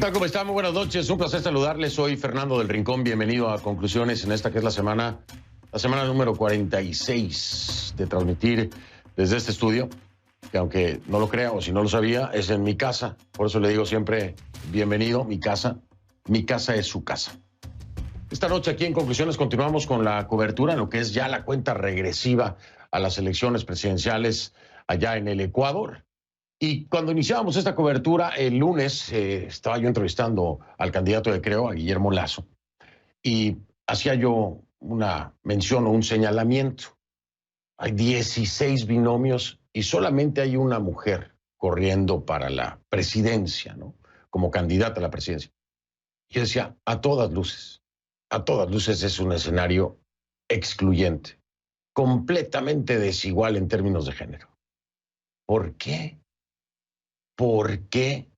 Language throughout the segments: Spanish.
tal? ¿Cómo están? Muy buenas noches. Un placer saludarles. Soy Fernando del Rincón. Bienvenido a Conclusiones en esta que es la semana número 46 de transmitir desde este estudio, que aunque no lo crea o si no lo sabía, es en mi casa. Por eso le digo siempre bienvenido, mi casa. Mi casa es su casa. Esta noche aquí en Conclusiones continuamos con la cobertura en lo que es ya la cuenta regresiva a las elecciones presidenciales allá en el Ecuador. Y cuando iniciábamos esta cobertura, el lunes estaba yo entrevistando al candidato de Creo, a Guillermo Lasso, y hacía yo una mención o un señalamiento. Hay 16 binomios y solamente hay una mujer corriendo para la presidencia, ¿no? Como candidata a la presidencia. Yo decía, a todas luces es un escenario excluyente, completamente desigual en términos de género. ¿Por qué? ¿Por qué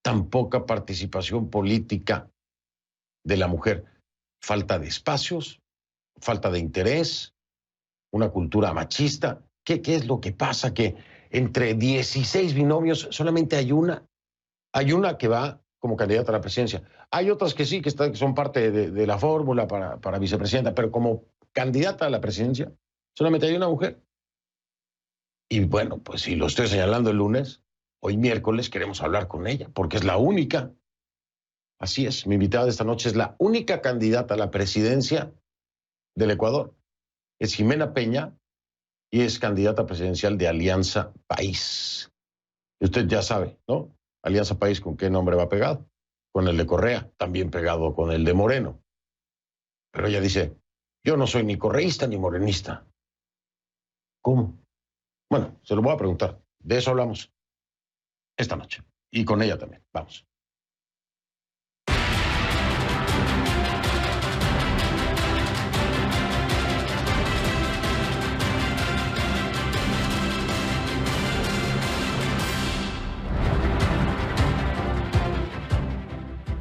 tan poca participación política de la mujer? ¿Falta de espacios? ¿Falta de interés? ¿Una cultura machista? ¿Qué es lo que pasa? Que entre 16 binomios solamente hay una que va como candidata a la presidencia. Hay otras que sí, que son parte de la fórmula para vicepresidenta, pero como candidata a la presidencia solamente hay una mujer. Y bueno, pues si lo estoy señalando el lunes, hoy miércoles queremos hablar con ella, porque es la única. Así es, mi invitada de esta noche es la única candidata a la presidencia del Ecuador. Es Ximena Peña y es candidata presidencial de Alianza País. Y usted ya sabe, ¿no? Alianza País, ¿con qué nombre va pegado? Con el de Correa, también pegado con el de Moreno. Pero ella dice, yo no soy ni correísta ni morenista. ¿Cómo? Bueno, se lo voy a preguntar. De eso hablamos esta noche. Y con ella también. Vamos.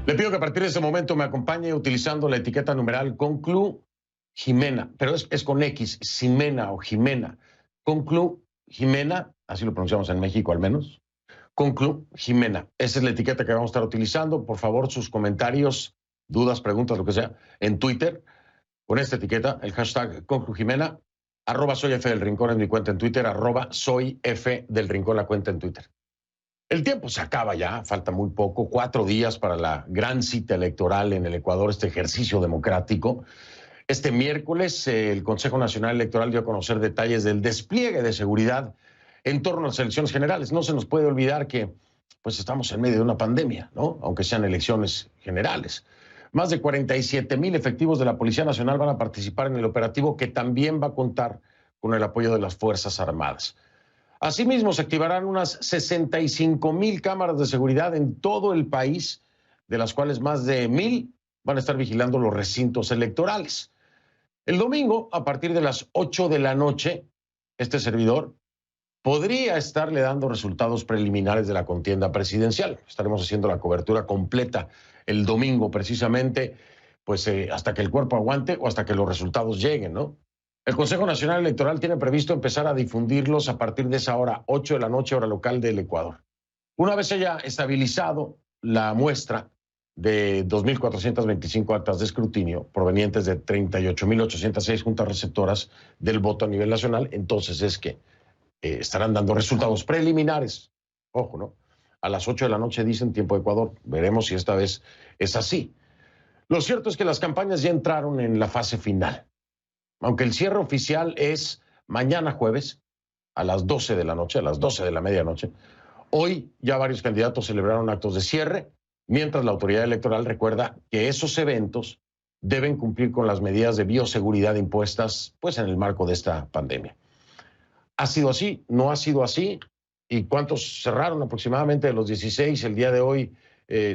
Le pido que a partir de ese momento me acompañe utilizando la etiqueta numeral Conclu Ximena, pero es con X, Ximena o Jimena. Conclu Ximena, así lo pronunciamos en México al menos. Conclu Ximena, esa es la etiqueta que vamos a estar utilizando. Por favor, sus comentarios, dudas, preguntas, lo que sea, en Twitter, con esta etiqueta, el hashtag Conclu Ximena, @soy F del Rincón en mi cuenta en Twitter, @soy F del Rincón la cuenta en Twitter. El tiempo se acaba ya, falta muy poco, 4 días para la gran cita electoral en el Ecuador, este ejercicio democrático. Este miércoles, el Consejo Nacional Electoral dio a conocer detalles del despliegue de seguridad en torno a las elecciones generales. No se nos puede olvidar que pues estamos en medio de una pandemia, ¿no? Aunque sean elecciones generales. Más de 47,000 efectivos de la Policía Nacional van a participar en el operativo, que también va a contar con el apoyo de las Fuerzas Armadas. Asimismo, se activarán unas 65,000 cámaras de seguridad en todo el país, de las cuales más de 1,000 van a estar vigilando los recintos electorales. El domingo, a partir de las 8 de la noche, este servidor podría estarle dando resultados preliminares de la contienda presidencial. Estaremos haciendo la cobertura completa el domingo, precisamente, pues hasta que el cuerpo aguante o hasta que los resultados lleguen, ¿no? El Consejo Nacional Electoral tiene previsto empezar a difundirlos a partir de esa hora, 8 de la noche, hora local del Ecuador. Una vez haya estabilizado la muestra de 2,425 actas de escrutinio provenientes de 38,806 juntas receptoras del voto a nivel nacional, entonces es que estarán dando resultados preliminares. Ojo, ¿no? A las 8 de la noche dicen tiempo de Ecuador. Veremos si esta vez es así. Lo cierto es que las campañas ya entraron en la fase final. Aunque el cierre oficial es mañana jueves a las 12 de la noche, a las 12 de la medianoche, hoy ya varios candidatos celebraron actos de cierre, mientras la autoridad electoral recuerda que esos eventos deben cumplir con las medidas de bioseguridad impuestas pues, en el marco de esta pandemia. ¿Ha sido así? ¿No ha sido así? ¿Y cuántos cerraron aproximadamente de los 16 el día de hoy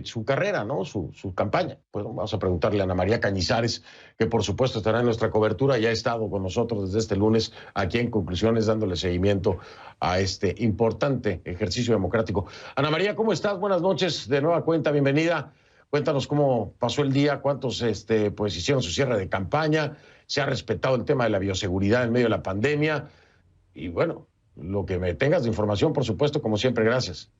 su carrera, ¿no? Su campaña? Pues vamos a preguntarle a Ana María Cañizares, que por supuesto estará en nuestra cobertura y ha estado con nosotros desde este lunes aquí en Conclusiones, dándole seguimiento a este importante ejercicio democrático. Ana María, ¿cómo estás? Buenas noches, de nueva cuenta, bienvenida. Cuéntanos cómo pasó el día, cuántos pues hicieron su cierre de campaña, se ha respetado el tema de la bioseguridad en medio de la pandemia. Y bueno, lo que me tengas de información, por supuesto, como siempre, gracias.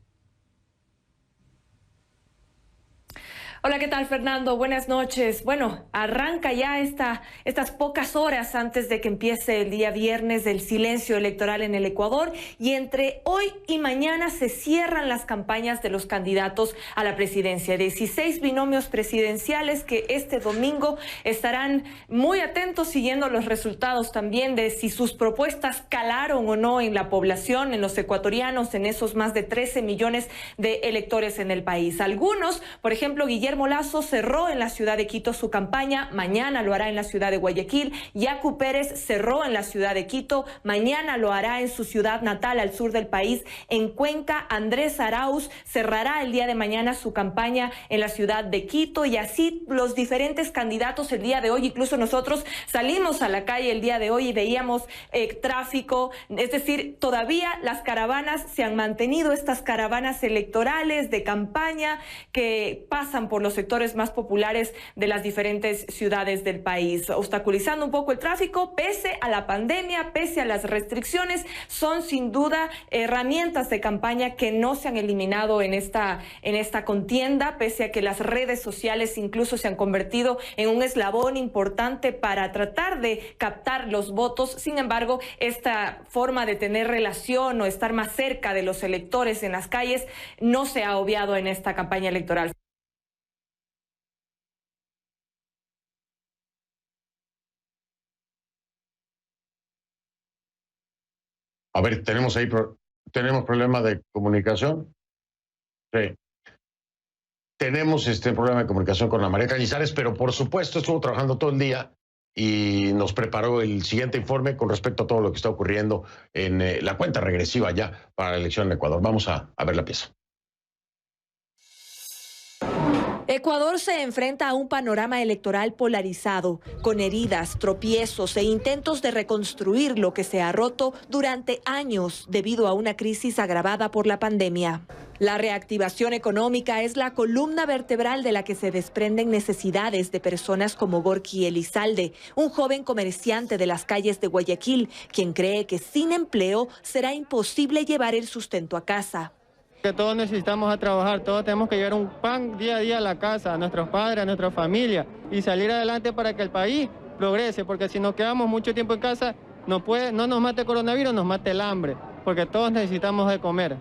Hola, ¿qué tal, Fernando? Buenas noches. Bueno, arranca ya estas pocas horas antes de que empiece el día viernes del silencio electoral en el Ecuador, y entre hoy y mañana se cierran las campañas de los candidatos a la presidencia. 16 binomios presidenciales que este domingo estarán muy atentos siguiendo los resultados también de si sus propuestas calaron o no en la población, en los ecuatorianos, en esos más de 13 millones de electores en el país. Algunos, por ejemplo, Guillermo Lasso cerró en la ciudad de Quito su campaña, mañana lo hará en la ciudad de Guayaquil. Yacu Pérez cerró en la ciudad de Quito, mañana lo hará en su ciudad natal al sur del país, en Cuenca. Andrés Arauz cerrará el día de mañana su campaña en la ciudad de Quito, y así los diferentes candidatos el día de hoy. Incluso nosotros salimos a la calle el día de hoy y veíamos tráfico, es decir, todavía las caravanas se han mantenido, estas caravanas electorales de campaña que pasan por los sectores más populares de las diferentes ciudades del país, obstaculizando un poco el tráfico. Pese a la pandemia, pese a las restricciones, son sin duda herramientas de campaña que no se han eliminado en esta contienda, pese a que las redes sociales incluso se han convertido en un eslabón importante para tratar de captar los votos. Sin embargo, esta forma de tener relación o estar más cerca de los electores en las calles no se ha obviado en esta campaña electoral. A ver, tenemos problema de comunicación. Sí. Tenemos problema de comunicación con la María Cañizares, pero por supuesto estuvo trabajando todo el día y nos preparó el siguiente informe con respecto a todo lo que está ocurriendo en la cuenta regresiva ya para la elección en Ecuador. Vamos a ver la pieza. Ecuador se enfrenta a un panorama electoral polarizado, con heridas, tropiezos e intentos de reconstruir lo que se ha roto durante años debido a una crisis agravada por la pandemia. La reactivación económica es la columna vertebral de la que se desprenden necesidades de personas como Gorky Elizalde, un joven comerciante de las calles de Guayaquil, quien cree que sin empleo será imposible llevar el sustento a casa. Que todos necesitamos a trabajar, todos tenemos que llevar un pan día a día a la casa, a nuestros padres, a nuestra familia, y salir adelante para que el país progrese, porque si nos quedamos mucho tiempo en casa, no nos mate el coronavirus, nos mate el hambre, porque todos necesitamos de comer.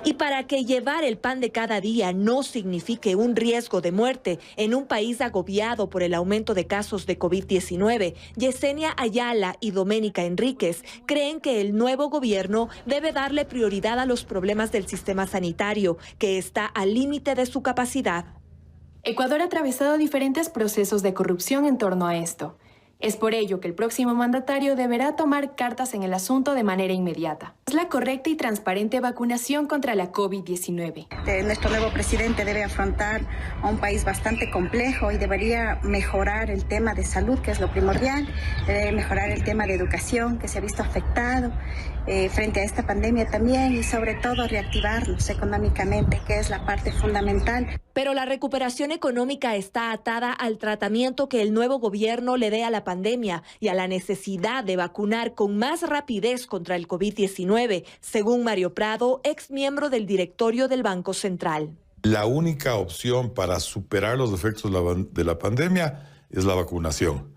Y para que llevar el pan de cada día no signifique un riesgo de muerte en un país agobiado por el aumento de casos de COVID-19, Yesenia Ayala y Doménica Enríquez creen que el nuevo gobierno debe darle prioridad a los problemas del sistema sanitario, que está al límite de su capacidad. Ecuador ha atravesado diferentes procesos de corrupción en torno a esto. Es por ello que el próximo mandatario deberá tomar cartas en el asunto de manera inmediata. Es la correcta y transparente vacunación contra la COVID-19. Nuestro nuevo presidente debe afrontar a un país bastante complejo y debería mejorar el tema de salud, que es lo primordial, debe mejorar el tema de educación, que se ha visto afectado frente a esta pandemia también, y sobre todo reactivarnos económicamente, que es la parte fundamental. Pero la recuperación económica está atada al tratamiento que el nuevo gobierno le dé a la pandemia y a la necesidad de vacunar con más rapidez contra el COVID-19, según Mario Prado, ex miembro del directorio del Banco Central. La única opción para superar los efectos de la pandemia es la vacunación.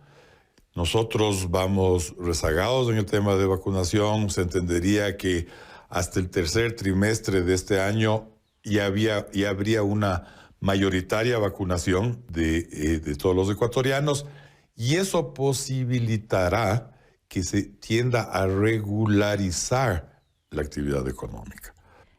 Nosotros vamos rezagados en el tema de vacunación. Se entendería que hasta el tercer trimestre de este año ya habría una mayoritaria vacunación de todos los ecuatorianos, y eso posibilitará que se tienda a regularizar la actividad económica.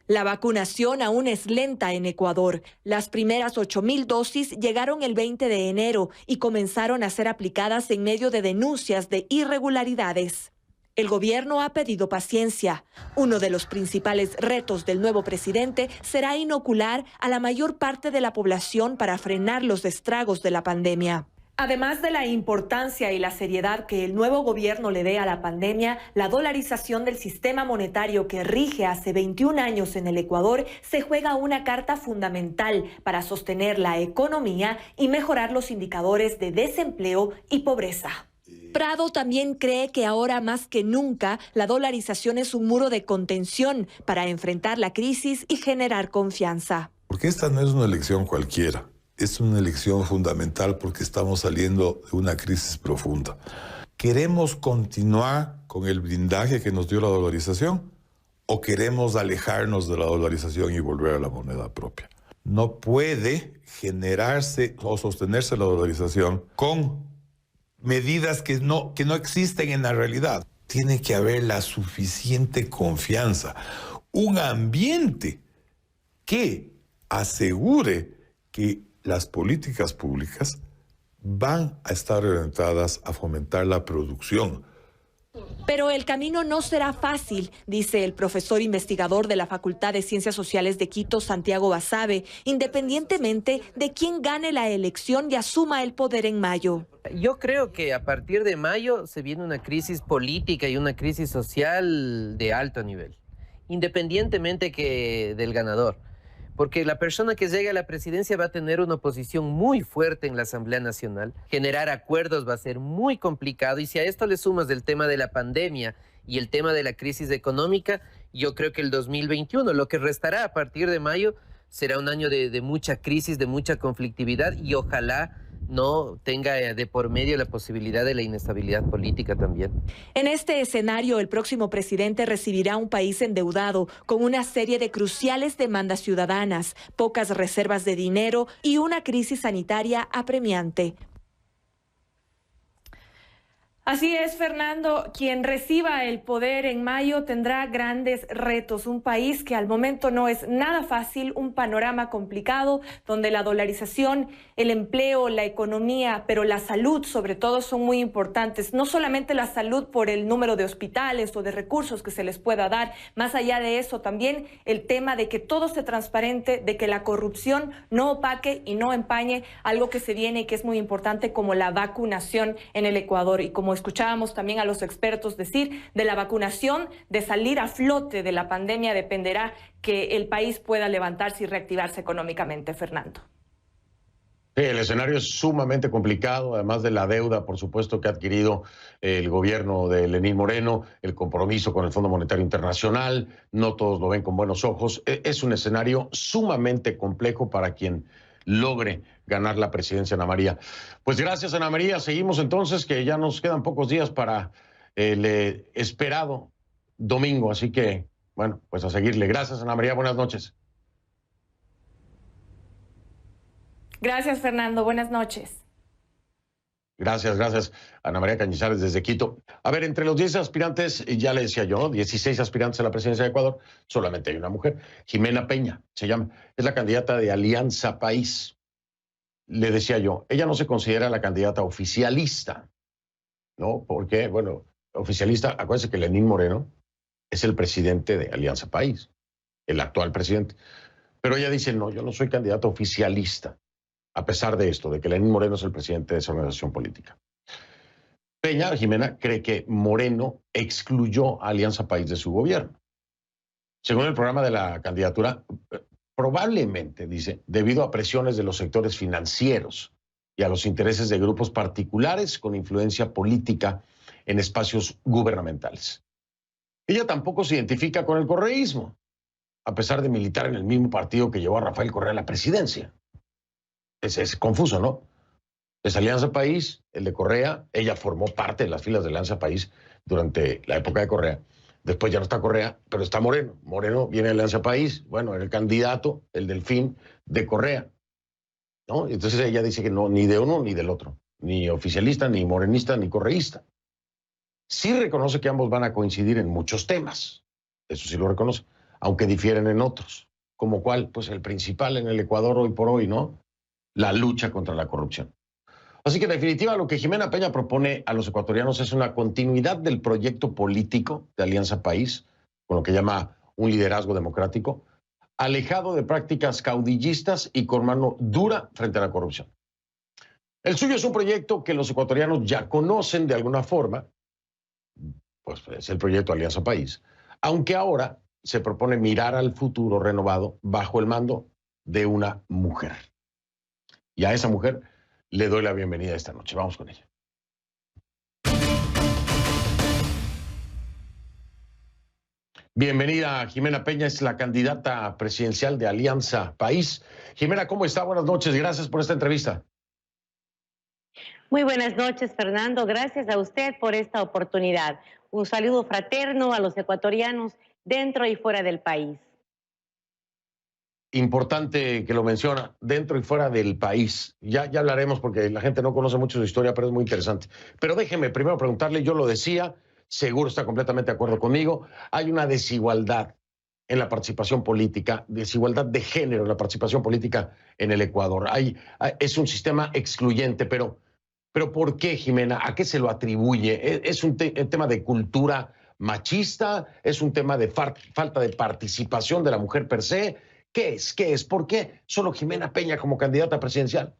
La vacunación aún es lenta en Ecuador. Las primeras 8,000 dosis llegaron el 20 de enero y comenzaron a ser aplicadas en medio de denuncias de irregularidades. El gobierno ha pedido paciencia. Uno de los principales retos del nuevo presidente será inocular a la mayor parte de la población para frenar los estragos de la pandemia. Además de la importancia y la seriedad que el nuevo gobierno le dé a la pandemia, la dolarización del sistema monetario que rige hace 21 años en el Ecuador se juega una carta fundamental para sostener la economía y mejorar los indicadores de desempleo y pobreza. Prado también cree que ahora más que nunca la dolarización es un muro de contención para enfrentar la crisis y generar confianza. Porque esta no es una elección cualquiera. es una elección fundamental porque estamos saliendo de una crisis profunda. ¿Queremos continuar con el blindaje que nos dio la dolarización o queremos alejarnos de la dolarización y volver a la moneda propia? No puede generarse o sostenerse la dolarización con medidas que no existen en la realidad. Tiene que haber la suficiente confianza, un ambiente que asegure que las políticas públicas van a estar orientadas a fomentar la producción. Pero el camino no será fácil, dice el profesor investigador de la Facultad de Ciencias Sociales de Quito, Santiago Basabe, independientemente de quién gane la elección y asuma el poder en mayo. Yo creo que a partir de mayo se viene una crisis política y una crisis social de alto nivel, independientemente del ganador. Porque la persona que llegue a la presidencia va a tener una oposición muy fuerte en la Asamblea Nacional. Generar acuerdos va a ser muy complicado. Y si a esto le sumas el tema de la pandemia y el tema de la crisis económica, yo creo que el 2021, lo que restará a partir de mayo, será un año de mucha crisis, de mucha conflictividad y ojalá no tenga de por medio la posibilidad de la inestabilidad política también. En este escenario, el próximo presidente recibirá un país endeudado con una serie de cruciales demandas ciudadanas, pocas reservas de dinero y una crisis sanitaria apremiante. Así es, Fernando, quien reciba el poder en mayo tendrá grandes retos. Un país que al momento no es nada fácil, un panorama complicado, donde la dolarización, el empleo, la economía, pero la salud sobre todo son muy importantes. No solamente la salud por el número de hospitales o de recursos que se les pueda dar, más allá de eso también el tema de que todo sea transparente, de que la corrupción no opaque y no empañe algo que se viene y que es muy importante como la vacunación en el Ecuador. Y como escuchábamos también a los expertos decir, de la vacunación, de salir a flote de la pandemia, dependerá que el país pueda levantarse y reactivarse económicamente, Fernando. Sí, el escenario es sumamente complicado, además de la deuda, por supuesto, que ha adquirido el gobierno de Lenín Moreno, el compromiso con el Fondo Monetario Internacional, no todos lo ven con buenos ojos. Es un escenario sumamente complejo para quien logre ganar la presidencia, Ana María. Pues gracias, Ana María. Seguimos entonces, que ya nos quedan pocos días para el esperado domingo. Así que, bueno, pues a seguirle. Gracias, Ana María. Buenas noches. Gracias, Fernando. Buenas noches. Gracias, Ana María Cañizares desde Quito. A ver, entre los 10 aspirantes, ya le decía yo, 16 aspirantes a la presidencia de Ecuador, solamente hay una mujer, Jimena Peña, se llama, es la candidata de Alianza País. Le decía yo, ella no se considera la candidata oficialista, ¿no? Porque, bueno, oficialista, acuérdense que Lenín Moreno es el presidente de Alianza País, el actual presidente. Pero ella dice, no, yo no soy candidata oficialista, a pesar de esto, de que Lenín Moreno es el presidente de esa organización política. Peña, Jimena, cree que Moreno excluyó a Alianza País de su gobierno. Según el programa de la candidatura, probablemente, dice, debido a presiones de los sectores financieros y a los intereses de grupos particulares con influencia política en espacios gubernamentales. Ella tampoco se identifica con el correísmo, a pesar de militar en el mismo partido que llevó a Rafael Correa a la presidencia. Es confuso, ¿no? Es Alianza País, el de Correa. Ella formó parte de las filas de Alianza País durante la época de Correa. Después ya no está Correa, pero está Moreno. Moreno viene de Alianza País. Bueno, era el candidato, el delfín de Correa, ¿no? Entonces ella dice que no, ni de uno ni del otro. Ni oficialista, ni morenista, ni correísta. Sí reconoce que ambos van a coincidir en muchos temas. Eso sí lo reconoce. Aunque difieren en otros. Como cuál, pues el principal en el Ecuador hoy por hoy, ¿no? La lucha contra la corrupción. Así que en definitiva lo que Jimena Peña propone a los ecuatorianos es una continuidad del proyecto político de Alianza País, con lo que llama un liderazgo democrático, alejado de prácticas caudillistas y con mano dura frente a la corrupción. El suyo es un proyecto que los ecuatorianos ya conocen de alguna forma, pues es el proyecto Alianza País, aunque ahora se propone mirar al futuro renovado bajo el mando de una mujer. Y a esa mujer le doy la bienvenida esta noche. Vamos con ella. Bienvenida, Jimena Peña, es la candidata presidencial de Alianza País. Jimena, ¿cómo está? Buenas noches, gracias por esta entrevista. Muy buenas noches, Fernando. Gracias a usted por esta oportunidad. Un saludo fraterno a los ecuatorianos dentro y fuera del país. Importante que lo menciona, dentro y fuera del país. Ya hablaremos porque la gente no conoce mucho su historia, pero es muy interesante. Pero déjeme primero preguntarle, yo lo decía, seguro está completamente de acuerdo conmigo, hay una desigualdad en la participación política, desigualdad de género en la participación política en el Ecuador. Es un sistema excluyente, pero ¿por qué, Jimena? ¿A qué se lo atribuye? ¿Es un tema de cultura machista? ¿Es un tema de falta de participación de la mujer per se? ¿Qué es? ¿Qué es? ¿Por qué solo Jimena Peña como candidata presidencial?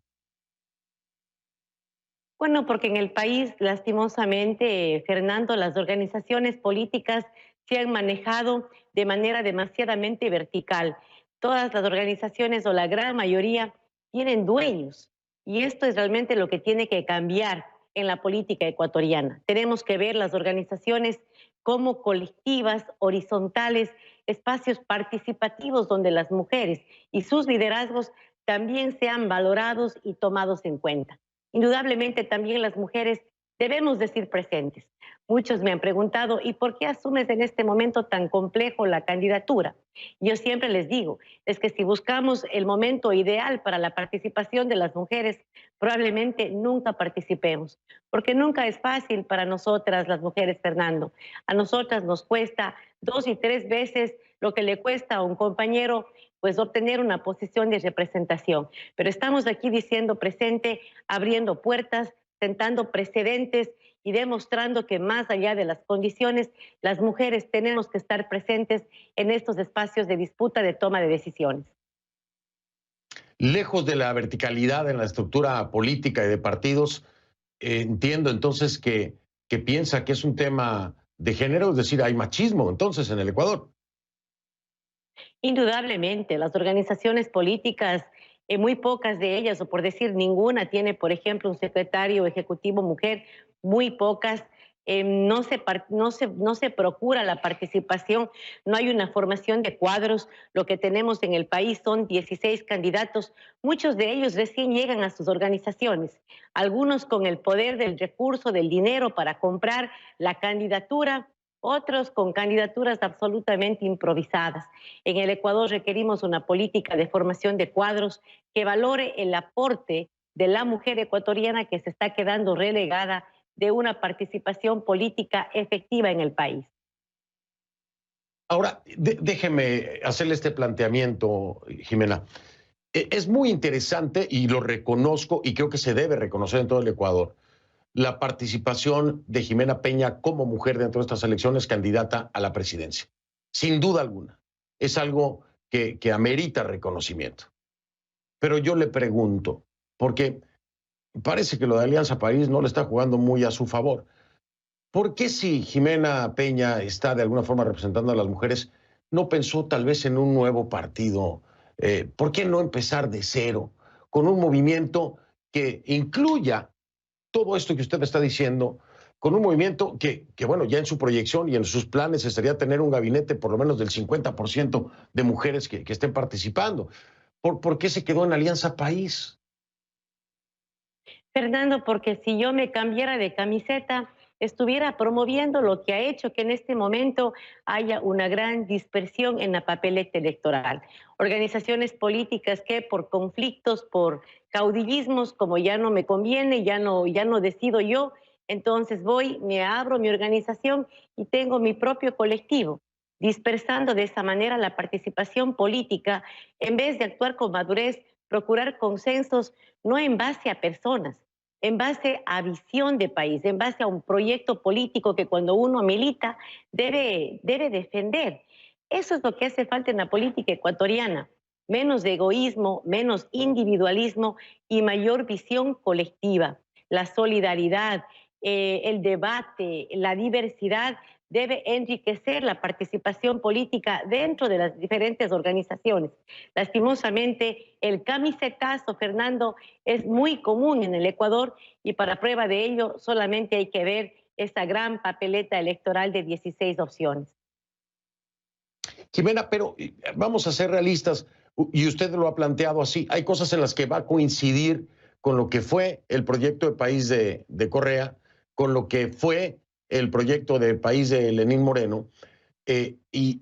Bueno, porque en el país, lastimosamente, Fernando, las organizaciones políticas se han manejado de manera demasiadamente vertical. Todas las organizaciones o la gran mayoría tienen dueños y esto es realmente lo que tiene que cambiar en la política ecuatoriana. Tenemos que ver las organizaciones como colectivas, horizontales, espacios participativos donde las mujeres y sus liderazgos también sean valorados y tomados en cuenta. Indudablemente también las mujeres debemos decir presentes. Muchos me han preguntado, ¿y por qué asumes en este momento tan complejo la candidatura? Yo siempre les digo, es que si buscamos el momento ideal para la participación de las mujeres, probablemente nunca participemos, porque nunca es fácil para nosotras las mujeres, Fernando. A nosotras nos cuesta 2 y 3 veces lo que le cuesta a un compañero pues obtener una posición de representación. Pero estamos aquí diciendo presente, abriendo puertas, sentando precedentes y demostrando que más allá de las condiciones, las mujeres tenemos que estar presentes en estos espacios de disputa, de toma de decisiones. Lejos de la verticalidad en la estructura política y de partidos, entiendo entonces que piensa que es un tema de género, es decir, hay machismo entonces en el Ecuador. Indudablemente, las organizaciones políticas, muy pocas de ellas, o por decir ninguna, tiene, por ejemplo, un secretario ejecutivo mujer, muy pocas. No se procura la participación, no hay una formación de cuadros. Lo que tenemos en el país son 16 candidatos, muchos de ellos recién llegan a sus organizaciones, algunos con el poder del recurso, del dinero para comprar la candidatura, otros con candidaturas absolutamente improvisadas. En el Ecuador requerimos una política de formación de cuadros que valore el aporte de la mujer ecuatoriana que se está quedando relegada de una participación política efectiva en el país. Ahora, déjeme hacerle este planteamiento, Jimena. Es muy interesante y lo reconozco y creo que se debe reconocer en todo el Ecuador la participación de Jimena Peña como mujer dentro de estas elecciones candidata a la presidencia. Sin duda alguna. Es algo que amerita reconocimiento. Pero yo le pregunto, porque parece que lo de Alianza País no le está jugando muy a su favor. ¿Por qué si Jimena Peña está de alguna forma representando a las mujeres, no pensó tal vez en un nuevo partido? ¿Por qué no empezar de cero con un movimiento que incluya todo esto que usted está diciendo, con un movimiento que, bueno, ya en su proyección y en sus planes estaría tener un gabinete por lo menos del 50% de mujeres que estén participando? ¿Por qué se quedó en Alianza País? Fernando, porque si yo me cambiara de camiseta, estuviera promoviendo lo que ha hecho que en este momento haya una gran dispersión en la papeleta electoral. Organizaciones políticas que por conflictos, por caudillismos, como ya no me conviene, ya no decido yo, entonces voy, me abro mi organización y tengo mi propio colectivo, dispersando de esa manera la participación política, en vez de actuar con madurez, procurar consensos no en base a personas, en base a visión de país, en base a un proyecto político que cuando uno milita debe defender. Eso es lo que hace falta en la política ecuatoriana. Menos de egoísmo, menos individualismo y mayor visión colectiva. La solidaridad, el debate, la diversidad debe enriquecer la participación política dentro de las diferentes organizaciones. Lastimosamente, el camisetazo, Fernando, es muy común en el Ecuador y para prueba de ello solamente hay que ver esta gran papeleta electoral de 16 opciones. Jimena, pero vamos a ser realistas, y usted lo ha planteado así, hay cosas en las que va a coincidir con lo que fue el proyecto de país de Correa, con lo que fue el proyecto de país de Lenín Moreno, y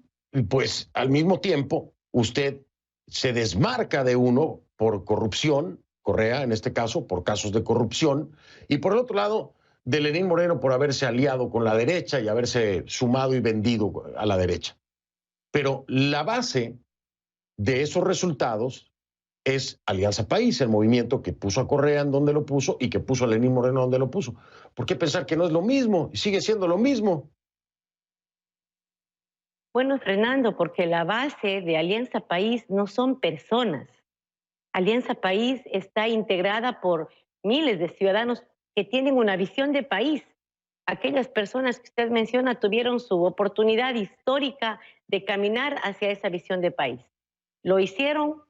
pues al mismo tiempo usted se desmarca de uno por corrupción, Correa en este caso, por casos de corrupción, y por el otro lado, de Lenín Moreno por haberse aliado con la derecha y haberse sumado y vendido a la derecha. Pero la base de esos resultados es Alianza País, el movimiento que puso a Correa en donde lo puso y que puso a Lenín Moreno donde lo puso. ¿Por qué pensar que no es lo mismo? Sigue siendo lo mismo. Bueno, Fernando, porque la base de Alianza País no son personas. Alianza País está integrada por miles de ciudadanos que tienen una visión de país. Aquellas personas que usted menciona tuvieron su oportunidad histórica de caminar hacia esa visión de país. Lo hicieron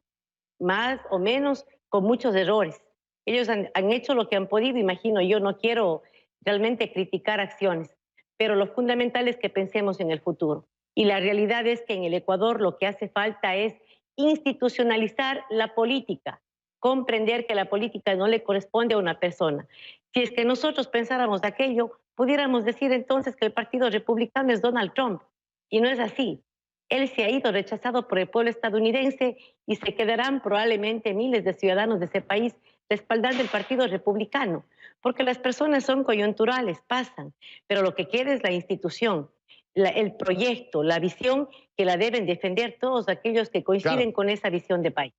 más o menos con muchos errores. Ellos han hecho lo que han podido, imagino yo, no quiero realmente criticar acciones, pero lo fundamental es que pensemos en el futuro. Y la realidad es que en el Ecuador lo que hace falta es institucionalizar la política, comprender que la política no le corresponde a una persona. Si es que nosotros pensáramos aquello, pudiéramos decir entonces que el Partido Republicano es Donald Trump, y no es así. Él se ha ido rechazado por el pueblo estadounidense y se quedarán probablemente miles de ciudadanos de ese país respaldando el Partido Republicano, porque las personas son coyunturales, pasan, pero lo que quiere es la institución, el proyecto, la visión que la deben defender todos aquellos que coinciden con esa visión de país.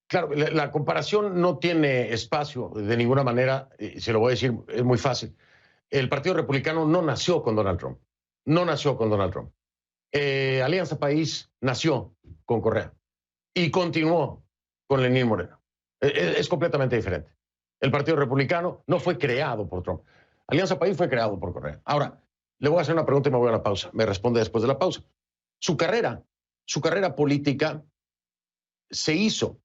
Claro, la comparación no tiene espacio de ninguna manera, se lo voy a decir, es muy fácil. El Partido Republicano no nació con Donald Trump, no nació con Donald Trump. Alianza País nació con Correa y continuó con Lenín Moreno. Es completamente diferente. El Partido Republicano no fue creado por Trump. Alianza País fue creado por Correa. Ahora, le voy a hacer una pregunta y me voy a la pausa. Me responde después de la pausa. Su carrera política se hizo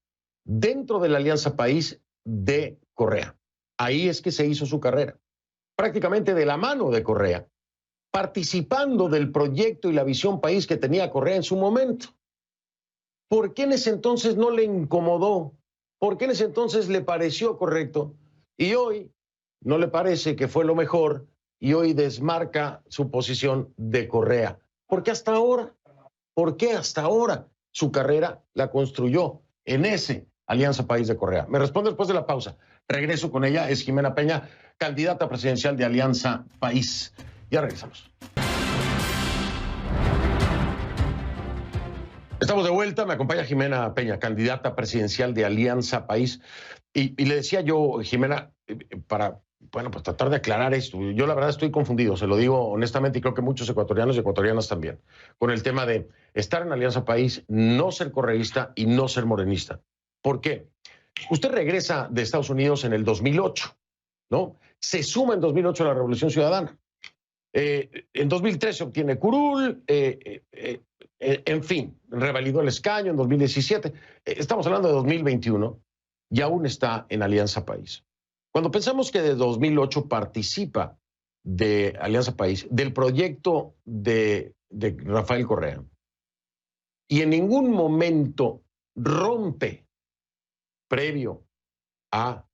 dentro de la Alianza País de Correa. Ahí es que se hizo su carrera. Prácticamente de la mano de Correa, participando del proyecto y la visión país que tenía Correa en su momento. ¿Por qué en ese entonces no le incomodó? ¿Por qué en ese entonces le pareció correcto? Y hoy no le parece que fue lo mejor y hoy desmarca su posición de Correa. ¿Por qué hasta ahora? ¿Por qué hasta ahora su carrera la construyó en ese Alianza País de Correa? Me responde después de la pausa. Regreso con ella, es Jimena Peña, candidata presidencial de Alianza País. Ya regresamos. Estamos de vuelta, me acompaña Jimena Peña, candidata presidencial de Alianza País. Y le decía yo, Jimena, para pues tratar de aclarar esto, yo la verdad estoy confundido, se lo digo honestamente, y creo que muchos ecuatorianos y ecuatorianas también, con el tema de estar en Alianza País, no ser correísta y no ser morenista. ¿Por qué? Usted regresa de Estados Unidos en el 2008, ¿no? Se suma en 2008 a la Revolución Ciudadana. En 2013 obtiene curul, en fin, revalidó el escaño en 2017. Estamos hablando de 2021 y aún está en Alianza País. Cuando pensamos que de 2008 participa de Alianza País, del proyecto de Rafael Correa, y en ningún momento rompe previo a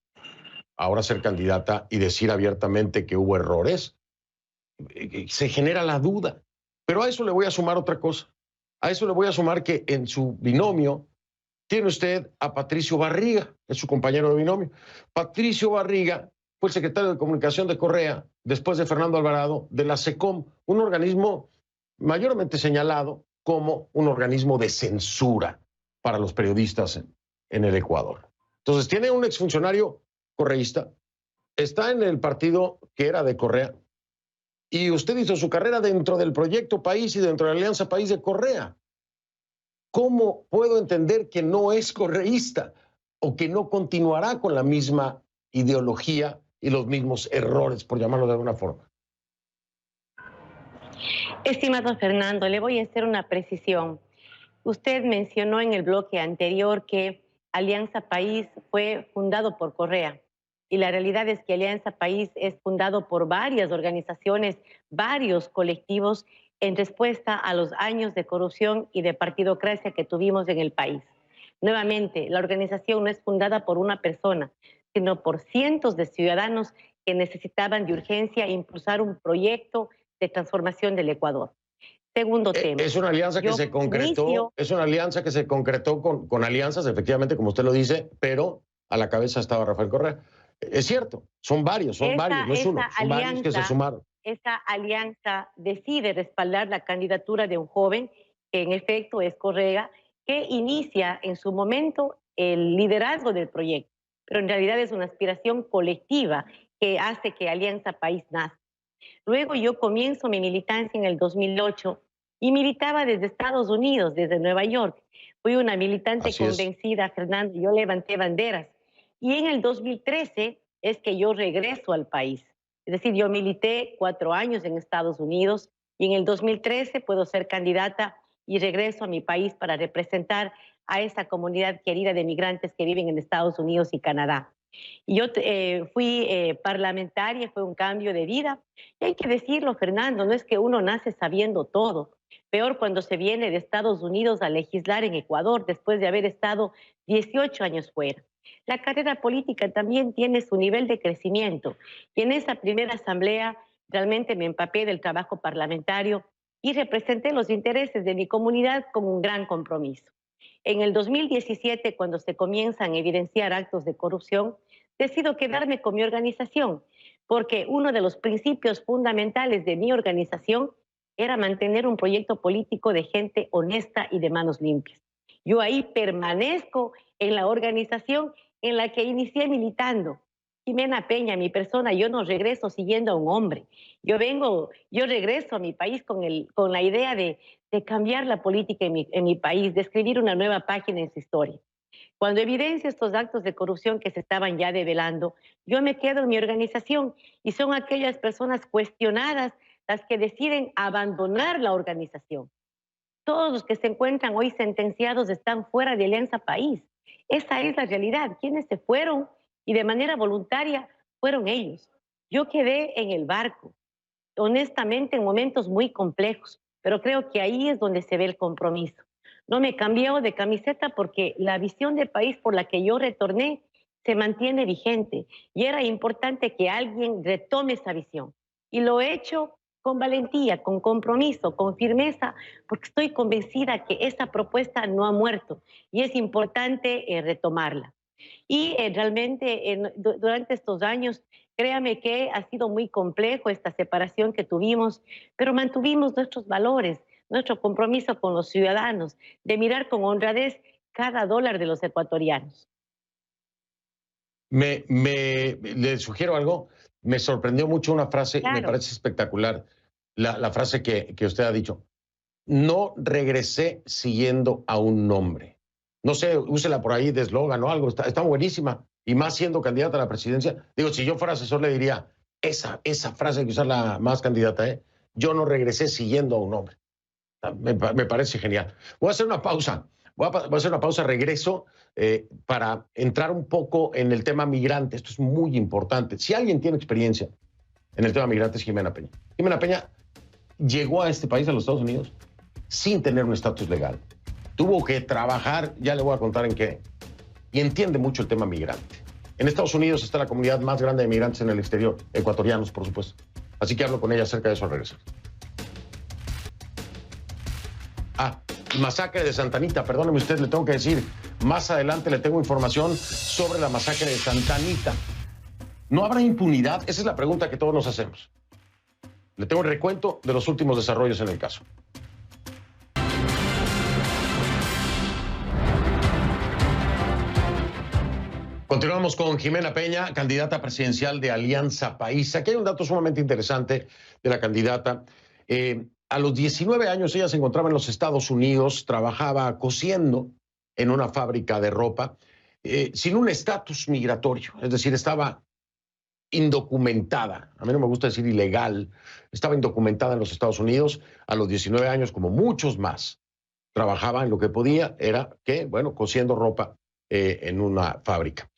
ahora ser candidata y decir abiertamente que hubo errores, se genera la duda. Pero a eso le voy a sumar otra cosa. A eso le voy a sumar que en su binomio tiene usted a Patricio Barriga, es su compañero de binomio. Patricio Barriga fue el secretario de Comunicación de Correa, después de Fernando Alvarado, de la SECOM, un organismo mayormente señalado como un organismo de censura para los periodistas en el Ecuador. Entonces, tiene un exfuncionario correísta, está en el partido que era de Correa, y usted hizo su carrera dentro del proyecto País y dentro de la Alianza País de Correa. ¿Cómo puedo entender que no es correísta o que no continuará con la misma ideología y los mismos errores, por llamarlo de alguna forma? Estimado Fernando, le voy a hacer una precisión. Usted mencionó en el bloque anterior que Alianza País fue fundado por Correa. Y la realidad es que Alianza País es fundado por varias organizaciones, varios colectivos en respuesta a los años de corrupción y de partidocracia que tuvimos en el país. Nuevamente, la organización no es fundada por una persona, sino por cientos de ciudadanos que necesitaban de urgencia impulsar un proyecto de transformación del Ecuador. Segundo tema. Es una alianza que se concretó, es una alianza que se concretó con alianzas, efectivamente, como usted lo dice, pero a la cabeza estaba Rafael Correa. Es cierto, son varios, no es uno, son varios que se sumaron. Esa alianza decide respaldar la candidatura de un joven, que en efecto es Correa, que inicia en su momento el liderazgo del proyecto, pero en realidad es una aspiración colectiva que hace que Alianza País nazca. Luego yo comienzo mi militancia en el 2008 y militaba desde Estados Unidos, desde Nueva York. Fui una militante convencida, Fernando, yo levanté banderas. Y en el 2013 es que yo regreso al país. Es decir, yo milité 4 años en Estados Unidos y en el 2013 puedo ser candidata y regreso a mi país para representar a esa comunidad querida de migrantes que viven en Estados Unidos y Canadá. Y yo fui parlamentaria, fue un cambio de vida. Y hay que decirlo, Fernando, no es que uno nace sabiendo todo. Peor cuando se viene de Estados Unidos a legislar en Ecuador después de haber estado 18 años fuera. La carrera política también tiene su nivel de crecimiento. Y en esa primera asamblea realmente me empapé del trabajo parlamentario y representé los intereses de mi comunidad con un gran compromiso. En el 2017, cuando se comienzan a evidenciar actos de corrupción, decido quedarme con mi organización, porque uno de los principios fundamentales de mi organización era mantener un proyecto político de gente honesta y de manos limpias. Yo ahí permanezco en la organización en la que inicié militando. Jimena Peña, mi persona, yo no regreso siguiendo a un hombre. Yo regreso a mi país con la idea de cambiar la política en mi país, de escribir una nueva página en su historia. Cuando evidencio estos actos de corrupción que se estaban ya develando, yo me quedo en mi organización y son aquellas personas cuestionadas las que deciden abandonar la organización. Todos los que se encuentran hoy sentenciados están fuera de Alianza País. Esa es la realidad. Quienes se fueron y de manera voluntaria fueron ellos. Yo quedé en el barco, honestamente en momentos muy complejos, pero creo que ahí es donde se ve el compromiso. No me he cambiado de camiseta porque la visión de país por la que yo retorné se mantiene vigente y era importante que alguien retome esa visión. Y lo he hecho con valentía, con compromiso, con firmeza, porque estoy convencida que esa propuesta no ha muerto y es importante retomarla. Y realmente durante estos años, créame que ha sido muy complejo esta separación que tuvimos, pero mantuvimos nuestros valores, nuestro compromiso con los ciudadanos, de mirar con honradez cada dólar de los ecuatorianos. Le sugiero algo. Me sorprendió mucho una frase, claro. Me parece espectacular, la frase que usted ha dicho. No regresé siguiendo a un nombre. No sé, úsela por ahí de eslogan o algo, está buenísima. Y más siendo candidata a la presidencia. Digo, si yo fuera asesor le diría, esa frase hay que usarla más, candidata, ¿eh? Yo no regresé siguiendo a un hombre. Me parece genial. Voy a hacer una pausa. Voy a hacer una pausa, regreso para entrar un poco en el tema migrante. Esto es muy importante. Si alguien tiene experiencia en el tema migrante es Jimena Peña. Jimena Peña llegó a este país, a los Estados Unidos, sin tener un estatus legal. Tuvo que trabajar, ya le voy a contar en qué, y entiende mucho el tema migrante. En Estados Unidos está la comunidad más grande de migrantes en el exterior, ecuatorianos, por supuesto. Así que hablo con ella acerca de eso al regresar. Masacre de Santa Anita, perdóneme usted, le tengo que decir, más adelante le tengo información sobre la masacre de Santa Anita. ¿No habrá impunidad? Esa es la pregunta que todos nos hacemos. Le tengo el recuento de los últimos desarrollos en el caso. Continuamos con Jimena Peña, candidata presidencial de Alianza País. Aquí hay un dato sumamente interesante de la candidata. A los 19 años ella se encontraba en los Estados Unidos, trabajaba cosiendo en una fábrica de ropa, sin un estatus migratorio, es decir, estaba indocumentada. A mí no me gusta decir ilegal, estaba indocumentada en los Estados Unidos. A los 19 años, como muchos más, trabajaba en lo que podía, era que, bueno, cosiendo ropa en una fábrica.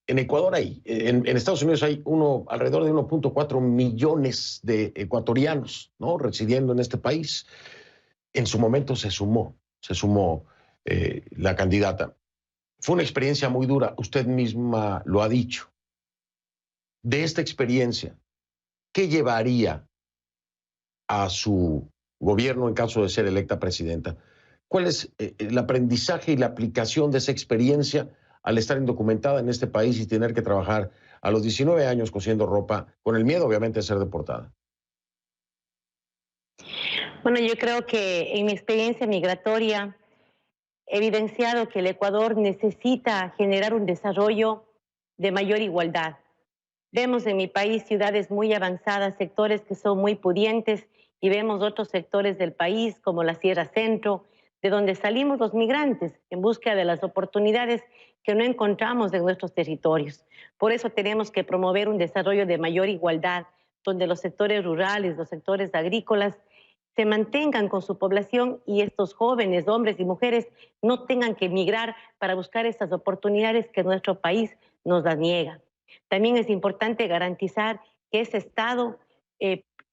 en Ecuador en Estados Unidos hay alrededor de 1.4 millones de ecuatorianos, ¿no?, residiendo en este país. En su momento se sumó la candidata. Fue una experiencia muy dura, usted misma lo ha dicho. De esta experiencia, ¿qué llevaría a su gobierno en caso de ser electa presidenta? ¿Cuál es el aprendizaje y la aplicación de esa experiencia al estar indocumentada en este país y tener que trabajar a los 19 años cosiendo ropa, con el miedo, obviamente, de ser deportada? Bueno, yo creo que en mi experiencia migratoria he evidenciado que el Ecuador necesita generar un desarrollo de mayor igualdad. Vemos en mi país ciudades muy avanzadas, sectores que son muy pudientes, y vemos otros sectores del país como la Sierra Centro, de donde salimos los migrantes en búsqueda de las oportunidades que no encontramos en nuestros territorios. Por eso tenemos que promover un desarrollo de mayor igualdad, donde los sectores rurales, los sectores agrícolas se mantengan con su población y estos jóvenes, hombres y mujeres, no tengan que emigrar para buscar esas oportunidades que nuestro país nos las niega. También es importante garantizar que ese Estado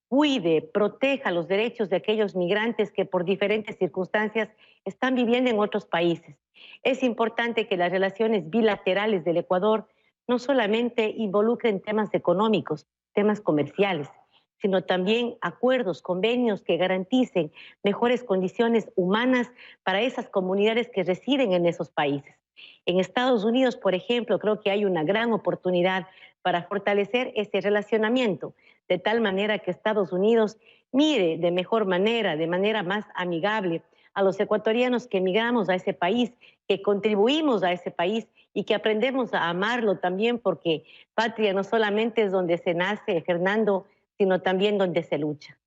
cuide, proteja los derechos de aquellos migrantes que por diferentes circunstancias están viviendo en otros países. Es importante que las relaciones bilaterales del Ecuador no solamente involucren temas económicos, temas comerciales, sino también acuerdos, convenios que garanticen mejores condiciones humanas para esas comunidades que residen en esos países. En Estados Unidos, por ejemplo, creo que hay una gran oportunidad para fortalecer ese relacionamiento, de tal manera que Estados Unidos mire de mejor manera, de manera más amigable, a los ecuatorianos que emigramos a ese país, que contribuimos a ese país y que aprendemos a amarlo también, porque patria no solamente es donde se nace, Fernando, sino también donde se lucha.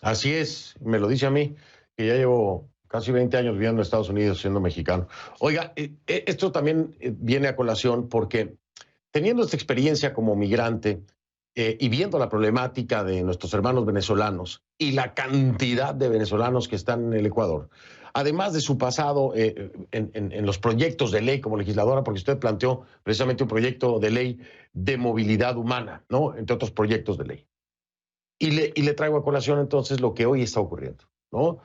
Así es, me lo dice a mí, que ya llevo casi 20 años viviendo en Estados Unidos siendo mexicano. Oiga, esto también viene a colación porque teniendo esta experiencia como migrante y viendo la problemática de nuestros hermanos venezolanos y la cantidad de venezolanos que están en el Ecuador, además de su pasado en los proyectos de ley como legisladora, porque usted planteó precisamente un proyecto de ley de movilidad humana, ¿no?, entre otros proyectos de ley. Y le traigo a colación entonces lo que hoy está ocurriendo, ¿no?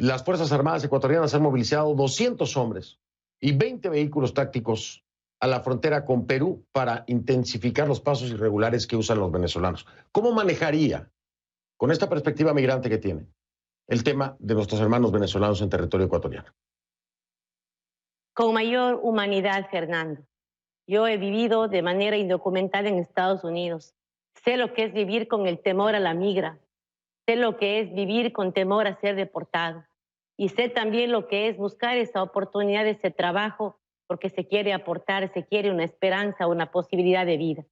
Las Fuerzas Armadas ecuatorianas han movilizado 200 hombres y 20 vehículos tácticos a la frontera con Perú para intensificar los pasos irregulares que usan los venezolanos. ¿Cómo manejaría, con esta perspectiva migrante que tiene, el tema de nuestros hermanos venezolanos en territorio ecuatoriano? Con mayor humanidad, Fernando. Yo he vivido de manera indocumentada en Estados Unidos. Sé lo que es vivir con el temor a la migra. Sé lo que es vivir con temor a ser deportado. Y sé también lo que es buscar esa oportunidad de ese trabajo porque se quiere aportar, se quiere una esperanza, una posibilidad de vida.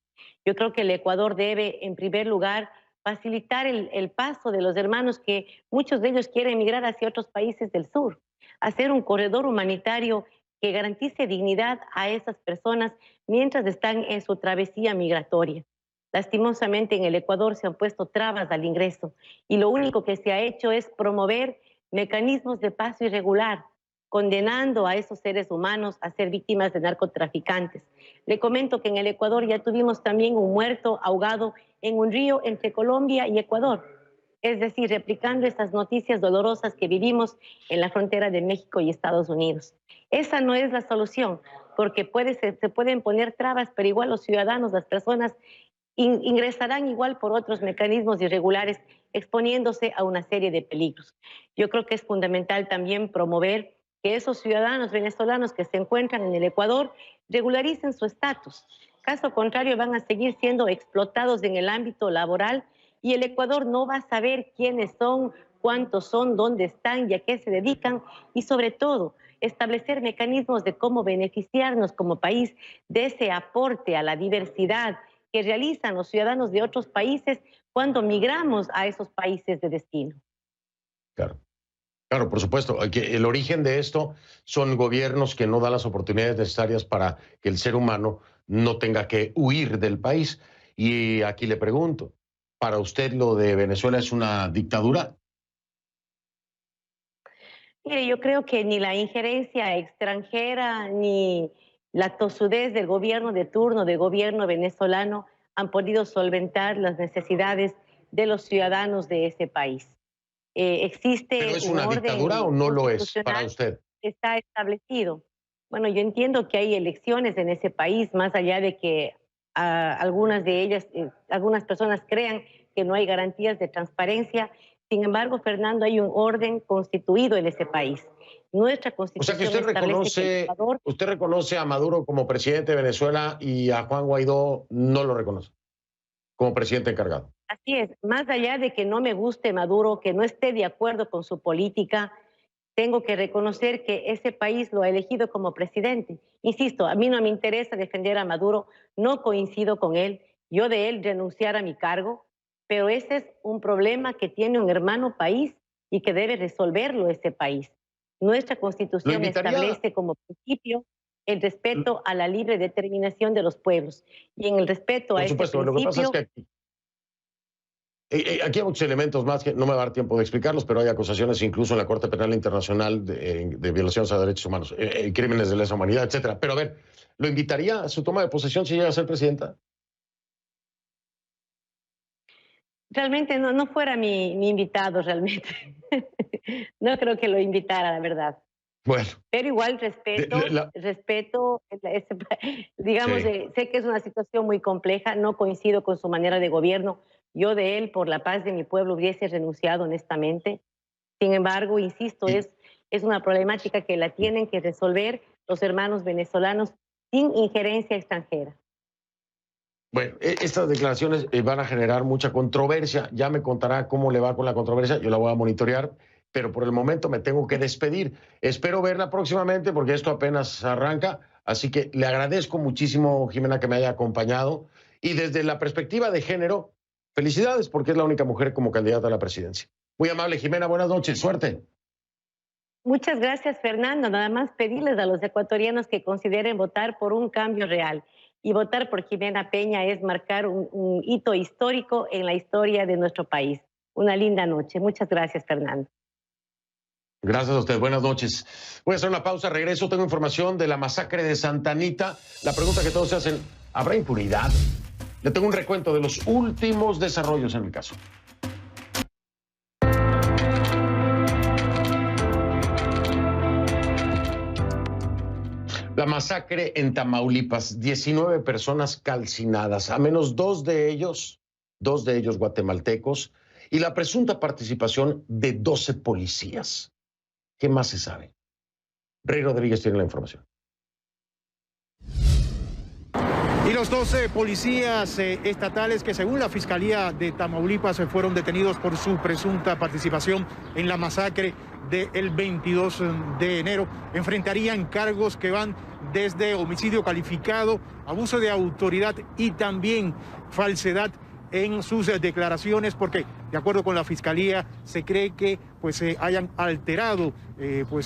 Yo creo que el Ecuador debe, en primer lugar, facilitar el paso de los hermanos que muchos de ellos quieren emigrar hacia otros países del sur, hacer un corredor humanitario que garantice dignidad a esas personas mientras están en su travesía migratoria. Lastimosamente en el Ecuador se han puesto trabas al ingreso y lo único que se ha hecho es promover mecanismos de paso irregular, condenando a esos seres humanos a ser víctimas de narcotraficantes. Le comento que en el Ecuador ya tuvimos también un muerto ahogado en un río entre Colombia y Ecuador. Es decir, replicando estas noticias dolorosas que vivimos en la frontera de México y Estados Unidos. Esa no es la solución, porque se pueden poner trabas, pero igual los ciudadanos, las personas, ingresarán igual por otros mecanismos irregulares, exponiéndose a una serie de peligros. Yo creo que es fundamental también promover que esos ciudadanos venezolanos que se encuentran en el Ecuador regularicen su estatus. Caso contrario, van a seguir siendo explotados en el ámbito laboral y el Ecuador no va a saber quiénes son, cuántos son, dónde están y a qué se dedican, y sobre todo establecer mecanismos de cómo beneficiarnos como país de ese aporte a la diversidad que realizan los ciudadanos de otros países cuando migramos a esos países de destino. Claro. Claro, por supuesto. El origen de esto son gobiernos que no dan las oportunidades necesarias para que el ser humano no tenga que huir del país. Y aquí le pregunto, ¿para usted lo de Venezuela es una dictadura? Mire, yo creo que ni la injerencia extranjera ni la tosudez del gobierno de turno, del gobierno venezolano, han podido solventar las necesidades de los ciudadanos de ese país. Existe ¿Pero es un una orden dictadura o no lo es para constitucional usted? que está establecido. Bueno, yo entiendo que hay elecciones en ese país, más allá de que algunas de ellas, algunas personas crean que no hay garantías de transparencia. Sin embargo, Fernando, hay un orden constituido en ese país. Nuestra Constitución usted reconoce a Maduro como presidente de Venezuela y a Juan Guaidó no lo reconoce como presidente encargado. Así es, más allá de que no me guste Maduro, que no esté de acuerdo con su política, tengo que reconocer que ese país lo ha elegido como presidente. Insisto, a mí no me interesa defender a Maduro, no coincido con él, yo de él renunciar a mi cargo, pero ese es un problema que tiene un hermano país y que debe resolverlo ese país. Nuestra Constitución establece como principio el respeto a la libre determinación de los pueblos. Y en el respeto a ese principio... Lo que pasa es que aquí hay muchos elementos más que no me va a dar tiempo de explicarlos, pero hay acusaciones incluso en la Corte Penal Internacional de violaciones a derechos humanos, crímenes de lesa humanidad, etcétera. Pero a ver, ¿lo invitaría a su toma de posesión si llega a ser presidenta? Realmente no fuera mi invitado, realmente. No creo que lo invitara, la verdad. Bueno. Pero igual respeto, digamos, sí. Sé que es una situación muy compleja, no coincido con su manera de gobierno. Yo de él, por la paz de mi pueblo, hubiese renunciado honestamente. Sin embargo, insisto, es una problemática que la tienen que resolver los hermanos venezolanos sin injerencia extranjera. Bueno, estas declaraciones van a generar mucha controversia. Ya me contará cómo le va con la controversia. Yo la voy a monitorear, pero por el momento me tengo que despedir. Espero verla próximamente porque esto apenas arranca. Así que le agradezco muchísimo, Jimena, que me haya acompañado. Y desde la perspectiva de género, felicidades porque es la única mujer como candidata a la presidencia. Muy amable, Jimena. Buenas noches. Suerte. Muchas gracias, Fernando. Nada más pedirles a los ecuatorianos que consideren votar por un cambio real. Y votar por Jimena Peña es marcar un hito histórico en la historia de nuestro país. Una linda noche. Muchas gracias, Fernando. Gracias a usted. Buenas noches. Voy a hacer una pausa. Regreso. Tengo información de la masacre de Santa Anita. La pregunta que todos se hacen, ¿habrá impunidad? Le tengo un recuento de los últimos desarrollos en el caso. La masacre en Tamaulipas, 19 personas calcinadas, a menos dos de ellos guatemaltecos, y la presunta participación de 12 policías. ¿Qué más se sabe? Rey Rodríguez tiene la información. Y los 12 policías estatales que según la Fiscalía de Tamaulipas fueron detenidos por su presunta participación en la masacre del 22 de enero enfrentarían cargos que van desde homicidio calificado, abuso de autoridad y también falsedad en sus declaraciones, porque de acuerdo con la Fiscalía se cree que hayan alterado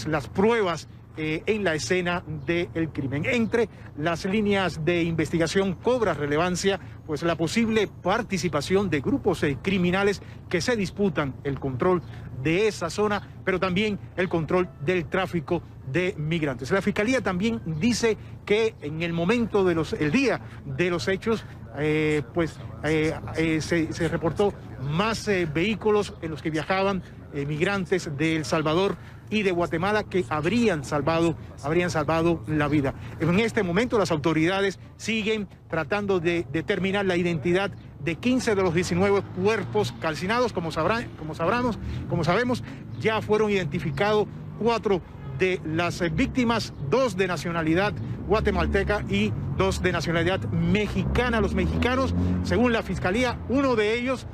las pruebas en la escena del crimen. Entre las líneas de investigación cobra relevancia la posible participación de grupos criminales que se disputan el control de esa zona, pero también el control del tráfico de migrantes. La Fiscalía también dice que en el momento el día de los hechos, se reportó más vehículos en los que viajaban migrantes de El Salvador y de Guatemala que habrían salvado la vida. En este momento las autoridades siguen tratando de determinar la identidad de 15 de los 19 cuerpos calcinados. Como sabemos, ya fueron identificados 4 de las víctimas, 2 de nacionalidad guatemalteca y 2 de nacionalidad mexicana. Los mexicanos, según la Fiscalía, uno de ellos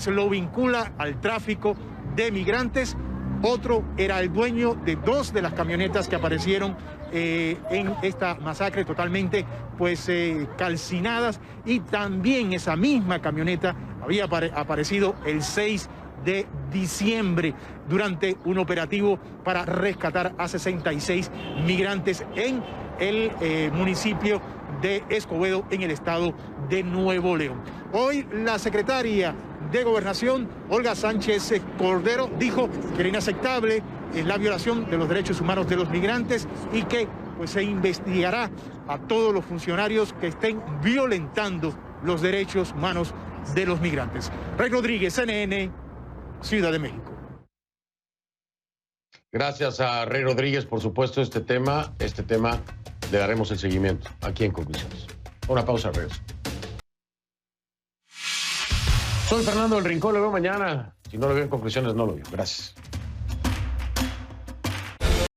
lo vincula al tráfico de migrantes. Otro era el dueño de 2 de las camionetas que aparecieron en esta masacre totalmente calcinadas, y también esa misma camioneta había aparecido el 6 de diciembre durante un operativo para rescatar a 66 migrantes en el municipio de Escobedo, en el estado de Nuevo León. Hoy la secretaria de Gobernación, Olga Sánchez Cordero, dijo que era inaceptable la violación de los derechos humanos de los migrantes y que pues se investigará a todos los funcionarios que estén violentando los derechos humanos de los migrantes. Rey Rodríguez, CNN, Ciudad de México. Gracias a Rey Rodríguez, por supuesto, este tema le daremos el seguimiento aquí en Conclusiones. Una pausa, regreso. Soy Fernando del Rincón, lo veo mañana. Si no lo veo en Conclusiones, no lo veo. Gracias.